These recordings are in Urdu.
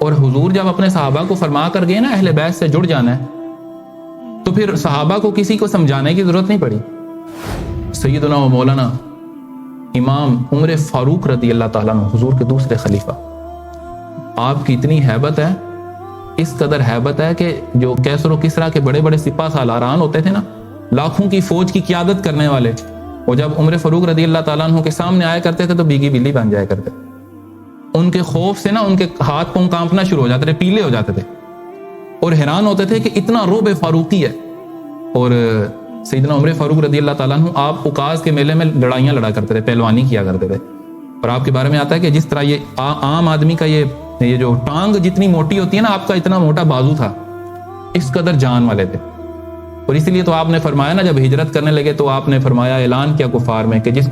اور حضور جب اپنے صحابہ کو فرما کر گئے نا اہل بیت سے جڑ جانا ہے، تو پھر صحابہ کو کسی کو سمجھانے کی ضرورت نہیں پڑی۔ سیدنا و مولانا امام عمر فاروق رضی اللہ تعالیٰ عنہ، حضور کے دوسرے خلیفہ، آپ کی اتنی ہیبت ہے، اس قدر ہیبت ہے کہ جو کیسر و کسریٰ کے بڑے بڑے سپہ سالاران ہوتے تھے نا، لاکھوں کی فوج کی قیادت کرنے والے، وہ جب عمر فاروق رضی اللہ تعالیٰ عنہ کے سامنے آیا کرتے تھے تو بیگی بلی بن جایا کرتے، ان کے خوف سے نا ان کے ہاتھ پاؤں کانپنا شروع ہو جاتے تھے، پیلے ہو جاتے تھے، اور حیران ہوتے تھے کہ اتنا رعب فاروقی ہے۔ اور سیدنا عمر فاروق رضی اللہ تعالیٰ عنہ آپ اوقاز کے میلے میں لڑائیاں لڑا کرتے تھے، پہلوانی کیا کرتے تھے، اور آپ کے بارے میں آتا ہے کہ جس طرح یہ عام آدمی کا یہ جو ٹانگ جتنی موٹی ہوتی ہے نا، آپ کا اتنا موٹا بازو تھا، اس قدر جان والے تھے۔ اور اسی لیے تو آپ نے فرمایا نا، جب ہجرت کرنے لگے تو آپ نے فرمایا، اعلان کیا کفار میں کہ جس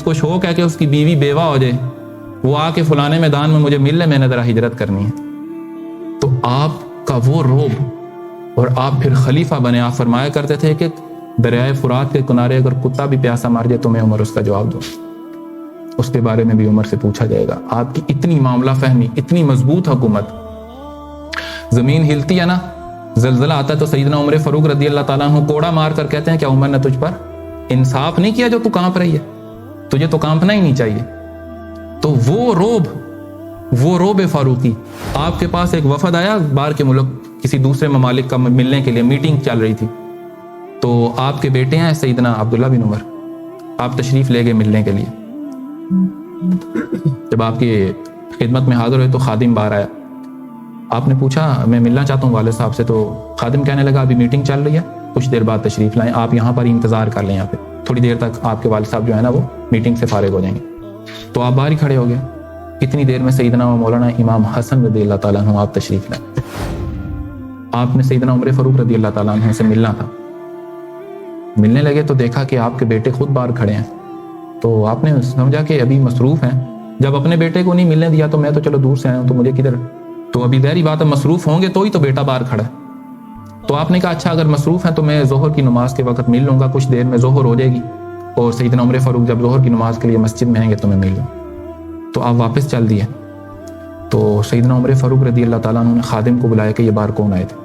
کو شوق ہے کہ اس کی بیوی بیوہ ہو جائے، وہ آ کے فلانے میدان میں مجھے مل لے، میں نے ذرا ہجرت کرنی ہے۔ تو آپ کا وہ روب، اور آپ پھر خلیفہ بنے، آپ فرمایا کرتے تھے کہ دریائے فرات کے کنارے اگر کتا بھی پیاسا مار جائے تو میں عمر اس کا جواب دوں، اس کے بارے میں بھی عمر سے پوچھا جائے گا۔ آپ کی اتنی معاملہ فہمی، اتنی مضبوط حکومت، زمین ہلتی ہے نا، زلزلہ آتا ہے تو سیدنا عمر فاروق رضی اللہ تعالیٰ عنہ کوڑا مار کر کہتے ہیں کہ عمر نے تجھ پر انصاف نہیں کیا جو تو کانپ رہی ہے، تجھے تو کانپنا ہی نہیں چاہیے۔ تو وہ روب فاروقی، آپ کے پاس ایک وفد آیا باہر کے ملک، کسی دوسرے ممالک کا ملنے کے لیے، میٹنگ چل رہی تھی، تو آپ کے بیٹے ہیں سیدنا عبداللہ بن عمر، آپ تشریف لے گئے ملنے کے لیے۔ جب آپ کی خدمت میں حاضر ہوئے تو خادم باہر آیا، آپ نے پوچھا میں ملنا چاہتا ہوں والد صاحب سے، تو خادم کہنے لگا ابھی میٹنگ چل رہی ہے، کچھ دیر بعد تشریف لائیں، آپ یہاں پر ہی انتظار کر لیں، یہاں پہ تھوڑی دیر تک آپ کے والد صاحب جو ہے نا وہ میٹنگ سے فارغ ہو جائیں گے۔ تو آپ باہر ہی کھڑے ہو گئے، اتنی دیر میں سیدنا و مولانا امام حسن رضی اللہ تعالیٰ عنہ آپ تشریف لائیں۔ آپ نے سیدنا عمر فاروق رضی اللہ تعالیٰ عنہ سے ملنا تھا، ملنے لگے تو دیکھا کہ آپ کے بیٹے خود باہر کھڑے ہیں، تو آپ نے سمجھا کہ ابھی مصروف ہیں، جب اپنے بیٹے کو نہیں ملنے دیا تو میں تو چلو دور سے آیا ہوں تو مجھے کدھر، تو ابھی ظاہری بات ہے مصروف ہوں گے تو ہی تو بیٹا باہر کھڑا ہے۔ تو آپ نے کہا اچھا اگر مصروف ہیں تو میں ظہر کی نماز کے وقت مل لوں گا، کچھ دیر میں ظہر ہو جائے گی، اور سیدنا عمر فاروق جب ظہر کی نماز کے لیے مسجد میں آئیں گے تو میں مل لوں۔ تو آپ واپس چل دیے، تو سیدنا عمر فاروق رضی اللہ تعالیٰ عنہ نے خادم کو بلایا کہ یہ باہر کون آئے تھے؟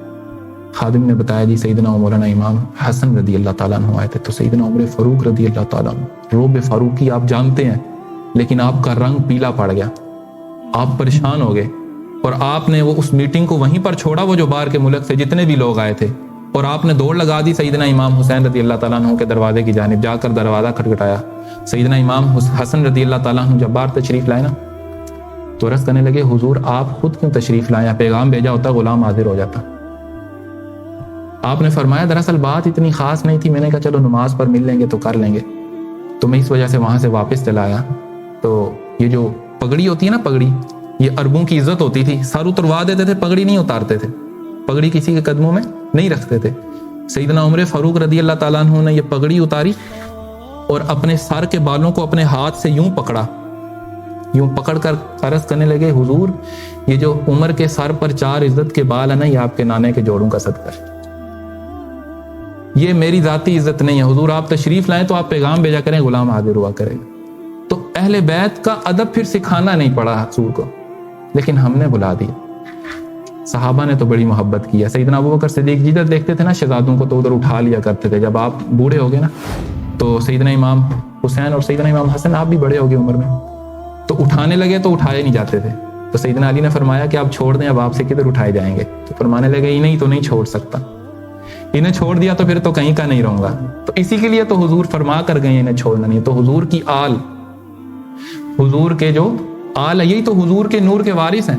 خادم نے بتایا جی سیدنا مولانا امام حسن رضی اللہ تعالیٰ عنہ آئے تھے۔ تو سیدنا عمر فاروق رضی اللہ تعالیٰ عنہ، روب فاروقی آپ جانتے ہیں، لیکن آپ کا رنگ پیلا پڑ گیا، آپ پریشان ہو گئے، اور آپ نے وہ اس میٹنگ کو وہیں پر چھوڑا، وہ جو باہر کے ملک سے جتنے بھی لوگ آئے تھے، اور آپ نے دوڑ لگا دی سیدنا امام حسین رضی اللہ تعالیٰ عنہ کے دروازے کی جانب، جا کر دروازہ کھٹکھٹایا۔ سیدنا امام حسن رضی اللہ تعالیٰ عنہ جب باہر تشریف لائے نا تو عرض کرنے لگے حضور آپ خود کیوں تشریف لائیں، پیغام بھیجا ہوتا غلام حاضر ہو جاتا۔ آپ نے فرمایا دراصل بات اتنی خاص نہیں تھی، میں نے کہا چلو نماز پر مل لیں گے تو کر لیں گے، تو میں اس وجہ سے وہاں سے واپس چلا آیا۔ تو یہ جو پگڑی ہوتی ہے نا، پگڑی یہ عربوں کی عزت ہوتی تھی، سر اتروا دیتے تھے، پگڑی نہیں اتارتے تھے، پگڑی کسی کے قدموں میں نہیں رکھتے تھے۔ سیدنا عمر فاروق رضی اللہ تعالیٰ عنہ نے یہ پگڑی اتاری اور اپنے سر کے بالوں کو اپنے ہاتھ سے یوں پکڑا، یوں پکڑ کر عرض کرنے لگے حضور یہ جو عمر کے سر پر 4 عزت کے بال ہیں نا، یہ آپ کے نانے کے جوڑوں کا صدقہ ہے، یہ میری ذاتی عزت نہیں ہے، حضور آپ تشریف لائیں تو آپ پیغام بھیجا کریں غلام حاضر ہوا کرے گا۔ تو اہل بیت کا ادب پھر سکھانا نہیں پڑا حضور کو، لیکن ہم نے بلا دیا۔ صحابہ نے تو بڑی محبت کی ہے، سیدنا ابوبکر صدیق جدھر دیکھتے تھے نا شہزادوں کو تو ادھر اٹھا لیا کرتے تھے، جب آپ بوڑھے ہو گئے نا تو سیدنا امام حسین اور سیدنا امام حسن آپ بھی بڑے ہو گئے عمر میں، تو اٹھانے لگے تو اٹھائے نہیں جاتے تھے، تو سیدنا علی نے فرمایا کہ آپ چھوڑ دیں، اب آپ سے کدھر اٹھائے جائیں گے؟ تو فرمانے لگے انہیں تو نہیں چھوڑ سکتا، انہیں چھوڑ دیا تو پھر تو کہیں کا نہیں رہوں گا۔ تو اسی کے لیے تو حضور فرما کر گئے انہیں چھوڑنا نہیں، تو حضور کی آل، حضور کے جو آل ہے یہی تو حضور کے نور کے وارث ہیں۔